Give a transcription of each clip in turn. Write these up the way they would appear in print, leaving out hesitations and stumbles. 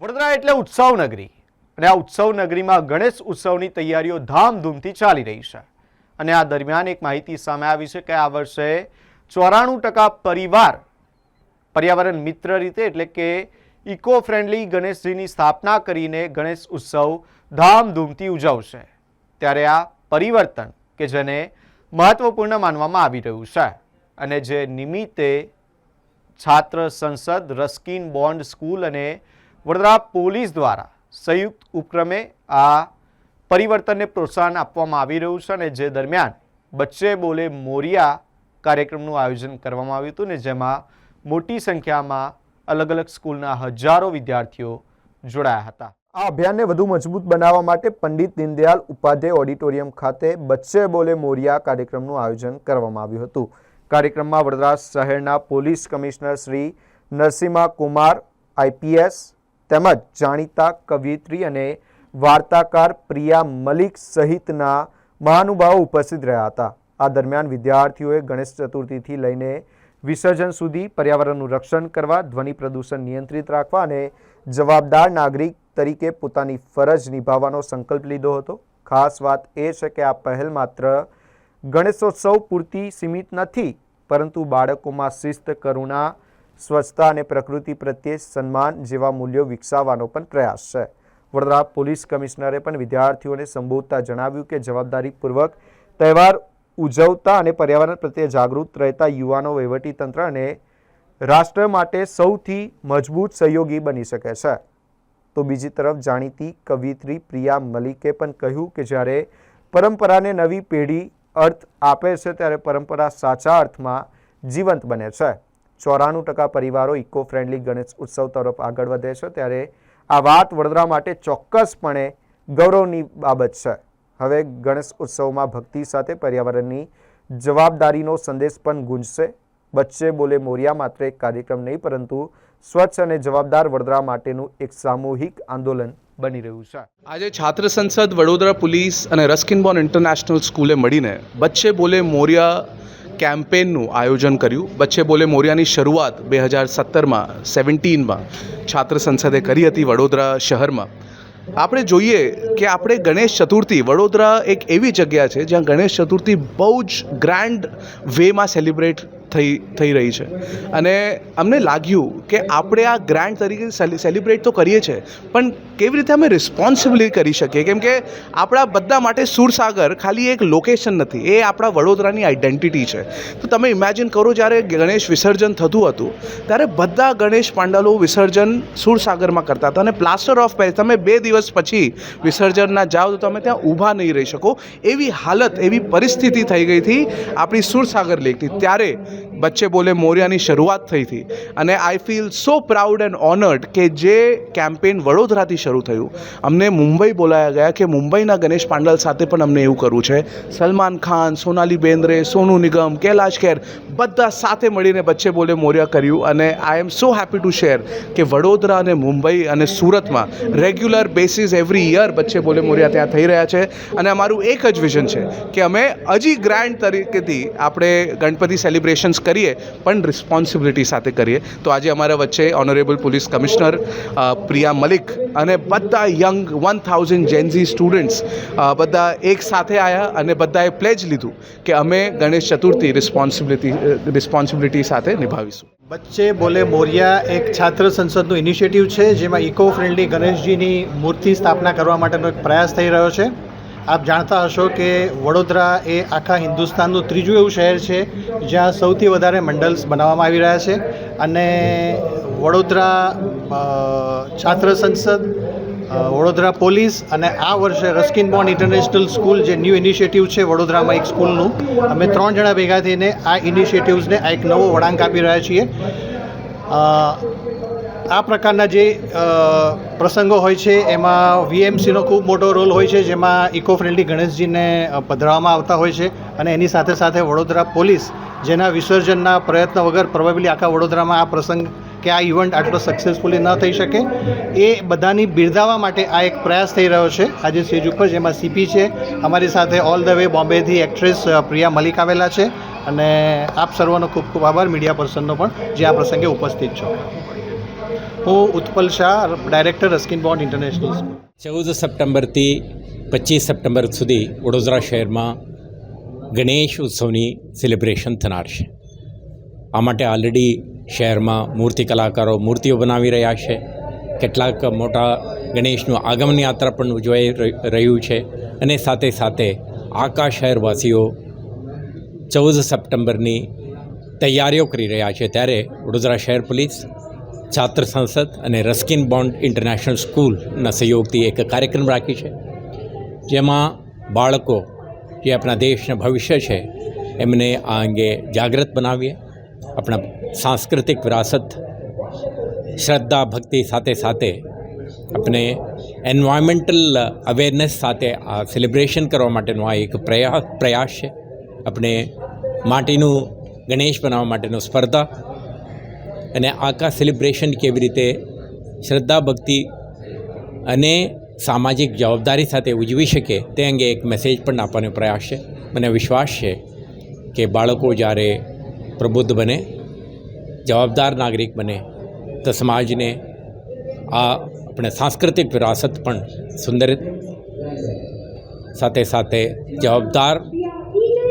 વડોદરા એટલે ઉત્સવ નગરી અને આ ઉત્સવ નગરીમાં ગણેશ ઉત્સવની તૈયારીઓ ધામધૂમથી ચાલી રહી છે અને આ દરમિયાન એક માહિતી સામે આવી છે કે આ વર્ષે 94% પરિવાર પર્યાવરણ મિત્ર રીતે એટલે કે ઇકો ફ્રેન્ડલી ગણેશજીની સ્થાપના કરીને ગણેશ ઉત્સવ ધામધૂમથી ઉજવશે। ત્યારે આ પરિવર્તન કે જેને મહત્વપૂર્ણ માનવામાં આવી રહ્યું છે અને જે નિમિત્તે છાત્ર સંસદ, રસ્કિન બોન્ડ સ્કૂલ અને વડોદરા પોલીસ દ્વારા સંયુક્ત ઉપક્રમે આ પરિવર્તનને પ્રોત્સાહન આપવામાં આવી રહ્યું છે અને જે દરમિયાન બચ્ચે બોલે મોરિયા કાર્યક્રમનું આયોજન કરવામાં આવ્યું હતું ને જેમાં મોટી સંખ્યામાં અલગ અલગ સ્કૂલના હજારો વિદ્યાર્થીઓ જોડાયા હતા। આ અભિયાનને વધુ મજબૂત બનાવવા માટે પંડિત દીનદયાળ ઉપાધ્યાય ઓડિટોરિયમ ખાતે બચ્ચે બોલે મોરિયા કાર્યક્રમનું આયોજન કરવામાં આવ્યું હતું। કાર્યક્રમમાં વડોદરા શહેરના police commissioner Shri Narasimha Kumar IPS તેમજ જાણીતા કવિયત્રી અને વાર્તાકાર પ્રિયા મલિક સહિતના મહાનુભાવો ઉપસ્થિત રહ્યા હતા। આ દરમિયાન વિદ્યાર્થીઓએ ગણેશ ચતુર્થીથી લઈને વિસર્જન સુધી પર્યાવરણનું રક્ષણ કરવા, ધ્વનિ પ્રદૂષણ નિયંત્રિત રાખવા અને જવાબદાર નાગરિક તરીકે પોતાની ફરજ નિભાવવાનો સંકલ્પ લીધો હતો। ખાસ વાત એ છે કે આ પહેલ માત્ર ગણેશોત્સવ પૂરતી સીમિત નથી, પરંતુ બાળકોમાં શિસ્ત, કરુણા, સ્વચ્છતા અને પ્રકૃતિ પ્રત્યે સન્માન જેવા મૂલ્યો વિકસાવવાનો પણ પ્રયાસ છે। વડોદરા પોલીસ કમિશનરે પણ વિદ્યાર્થીઓને સંબોધતા જણાવ્યું કે જવાબદારીપૂર્વક તહેવાર ઉજવતા અને પર્યાવરણ પ્રત્યે જાગૃત રહેતા યુવાનો વહીવટીતંત્ર અને રાષ્ટ્ર માટે સૌથી મજબૂત સહયોગી બની શકે છે। તો બીજી તરફ જાણીતી કવિયત્રી પ્રિયા મલિકે પણ કહ્યું કે જ્યારે પરંપરાને નવી પેઢી અર્થ આપે છે ત્યારે પરંપરા સાચા અર્થમાં જીવંત બને છે। 94% પરિવારો ઇકો ફ્રેન્ડલી ગણેશ ઉત્સવ તરફ આગળ વધે છે ત્યારે આ વાત વડોદરા માટે ચોક્કસપણે ગૌરવની બાબત છે। હવે ગણેશ ઉત્સવમાં ભક્તિ સાથે પર્યાવરણની જવાબદારીનો સંદેશ પણ ગુંજશે। બચ્ચે બોલે મોરિયા માત્ર એક કાર્યક્રમ નહીં, પરંતુ સ્વચ્છ અને જવાબદાર વડોદરા માટેનું એક સામૂહિક આંદોલન બની રહ્યું છે। આજે છાત્ર સંસદ, વડોદરા પોલીસ અને રસ્કિન બોન્ડ ઇન્ટરનેશનલ સ્કૂલે મળીને બચ્ચે બોલે મોરિયા કેમ્પેનનું આયોજન કર્યું। બચ્ચે બોલે મોરિયાની શરૂઆત 2017માં છાત્ર સંસદે કરી હતી વડોદરા શહેરમાં। આપણે જોઈએ કે આપણે ગણેશ ચતુર્થી, વડોદરા એક એવી જગ્યા છે જ્યાં ગણેશ ચતુર્થી બહુ જ ગ્રાન્ડ વેમાં સેલિબ્રેટ થઈ રહી છે અને અમને લાગ્યું કે આપણે આ ગ્રાન્ડ તરીકે સેલિબ્રેટ તો કરીએ છીએ, પણ કેવી રીતે અમે રિસ્પોન્સિબલી કરી શકીએ, કેમ કે આપણા બધા માટે સુરસાગર ખાલી એક લોકેશન નથી, એ આપણા વડોદરાની આઈડેન્ટિટી છે। તો તમે ઇમેજિન કરો, જ્યારે ગણેશ વિસર્જન થતું હતું ત્યારે બધા ગણેશ પાંડાલો વિસર્જન સુરસાગરમાં કરતા હતા અને પ્લાસ્ટર ઓફ પેરિસ, તમે 2 દિવસ પછી વિસર્જનના જાઓ તો તમે ત્યાં ઊભા નહીં રહી શકો, એવી હાલત, એવી પરિસ્થિતિ થઈ ગઈ હતી આપણી સુરસાગર લેકની। ત્યારે બચ્ચે બોલે મોરિયાની શરૂઆત થઈ હતી અને I feel so proud and honoured કે જે કેમ્પેન વડોદરાથી શરૂ થયું। અમને મુંબઈ બોલાયા ગયા કે મુંબઈના ગણેશ પાંડલ સાથે પણ અમને એવું કરવું છે। સલમાન ખાન, સોનાલી બેન્દ્રે, સોનુ નિગમ, કૈલાશ ખેર બધા સાથે મળીને બચ્ચે બોલે મોરિયા કર્યું અને આઈ એમ સો હેપી ટુ શેર કે વડોદરા અને મુંબઈ અને સુરતમાં રેગ્યુલર બેસિસ એવરી યર બચ્ચે બોલે મોરિયા ત્યાં થઈ રહ્યા છે અને અમારું એક જ વિઝન છે કે અમે હજી ગ્રાન્ડ તરીકેથી આપણે ગણપતિ સેલિબ્રેશન્સ કરીએ પણ રિસ્પોન્સિબિલિટી સાથે કરીએ। તો આજે અમારા વચ્ચે honourable police commissioner Priya Malik અને બધા યંગ 1000 જેનઝી સ્ટુડન્ટ્સ બધા એક સાથે આવ્યા અને બધાએ પ્લેજ લીધું કે અમે ગણેશ ચતુર્થી રિસ્પોન્સિબિલિટી સાથે નિભાવીશું। બચ્ચે બોલે મોરિયા એક છાત્ર સંસદનું ઇનિશિયેટિવ છે જેમાં ઇકો ફ્રેન્ડલી ગણેશજીની મૂર્તિ સ્થાપના કરવા માટેનો એક પ્રયાસ થઈ રહ્યો છે। આપ જાણતા હશો કે વડોદરા એ આખા હિન્દુસ્તાનનું ત્રીજું એવું શહેર છે જ્યાં સૌથી વધારે મંડલ્સ બનાવવામાં આવી રહ્યા છે અને વડોદરા છાત્ર સંસદ, વડોદરા પોલીસ અને આ વર્ષે રસ્કિન બોન્ડ ઇન્ટરનેશનલ સ્કૂલ જે ન્યૂ ઇનિશિયેટિવ છે વડોદરામાં એક સ્કૂલનું, અમે 3 જણા ભેગા થઈને આ ઇનિશિયેટિવ્સને આ એક નવો વળાંક આપી રહ્યા છીએ। આ પ્રકારના જે પ્રસંગો હોય છે એમાં VMCનો ખૂબ મોટો રોલ હોય છે, જેમાં ઇકો ફ્રેન્ડલી ગણેશજીને પધરાવવામાં આવતા હોય છે અને એની સાથે સાથે વડોદરા પોલીસ જેના વિસર્જનના પ્રયત્ન વગર પ્રોબેબલી આખા વડોદરામાં આ પ્રસંગ કે આ ઇવેન્ટ આટલો સક્સેસફુલી ન થઈ શકે, એ બધાની બિરદાવવા માટે આ એક પ્રયાસ થઈ રહ્યો છે આજે સ્ટેજ ઉપર, જેમાં CP છે અમારી સાથે, ઓલ ધ વે બોમ્બેથી એક્ટ્રેસ પ્રિયા મલિક આવેલા છે અને આપ સર્વનો ખૂબ ખૂબ આભાર, મીડિયા પર્સનનો પણ જે આ પ્રસંગે ઉપસ્થિત છો। હું Utpal Shah, director Ruskin bond international school. 14 સપ્ટેમ્બરથી 25 સપ્ટેમ્બર સુધી વડોદરા શહેરમાં ગણેશ ઉત્સવની સેલિબ્રેશન થનાર છે. આ માટે ઓલરેડી શહેરમાં મૂર્તિ કલાકારો મૂર્તિઓ બનાવી રહ્યા છે. કેટલાક મોટા ગણેશનું આગમન યાત્રા પણ ઉજવાઈ રહ્યું છે અને સાથે સાથે આખા શહેરવાસીઓ 14 સપ્ટેમ્બરની તૈયારીઓ કરી રહ્યા છે. ત્યારે વડોદરા શહેર પોલીસ, છાત્ર સંસદ અને રસ્કિન બોન્ડ ઇન્ટરનેશનલ સ્કૂલના સહયોગથી એક કાર્યક્રમ રાખી છે, જેમાં બાળકો જે આપણા દેશના ભવિષ્ય છે એમને આ અંગે જાગૃત બનાવીએ. આપણા સાંસ્કૃતિક વિરાસત, શ્રદ્ધા, ભક્તિ સાથે સાથે આપણે એન્વાયરમેન્ટલ અવેરનેસ સાથે આ સેલિબ્રેશન કરવા માટેનો આ એક પ્રયાસ છે. આપણે માટીનું ગણેશ બનાવવા માટેનો સ્પર્ધા અને આખા સેલિબ્રેશન કેવી રીતે શ્રદ્ધા, ભક્તિ અને સામાજિક જવાબદારી સાથે ઉજવી શકે તે અંગે એક મેસેજ પણ આપવાનો પ્રયાસ છે. મને વિશ્વાસ છે કે બાળકો જ્યારે પ્રબુદ્ધ બને, જવાબદાર નાગરિક બને તો સમાજને આ આપણે સાંસ્કૃતિક વિરાસત પણ સુંદર સાથે સાથે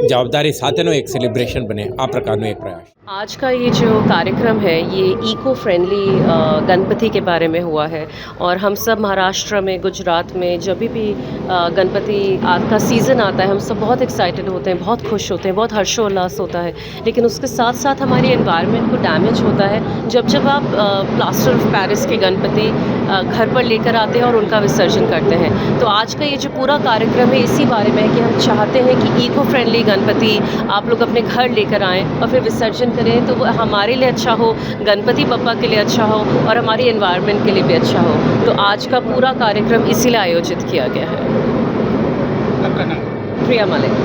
जवाबदारी साथ एक सेलिब्रेशन बने आ प्रकार एक प्रयास. आज का ये जो कार्यक्रम है ये इको फ्रेंडली गणपति के बारे में हुआ है और हम सब महाराष्ट्र में, गुजरात में जब भी गणपति का सीज़न आता है हम सब बहुत एक्साइटेड होते हैं, बहुत खुश होते हैं, बहुत हर्षोल्लास होता है. लेकिन उसके साथ साथ हमारी एनवायरनमेंट को डैमेज होता है जब आप प्लास्टर ऑफ पेरिस के गणपति घर पर लेकर आते हैं और उनका विसर्जन करते हैं. तो आज का ये जो पूरा कार्यक्रम है इसी बारे में है कि हम चाहते हैं कि इको फ्रेंडली गणपति आप लोग अपने घर लेकर आएँ और फिर विसर्जन करें तो वो हमारे लिए अच्छा हो, गणपति बप्पा के लिए अच्छा हो और हमारी एनवायरनमेंट के लिए भी अच्छा हो. तो आज का पूरा कार्यक्रम इसीलिए आयोजित किया गया है. प्रिया मलिक.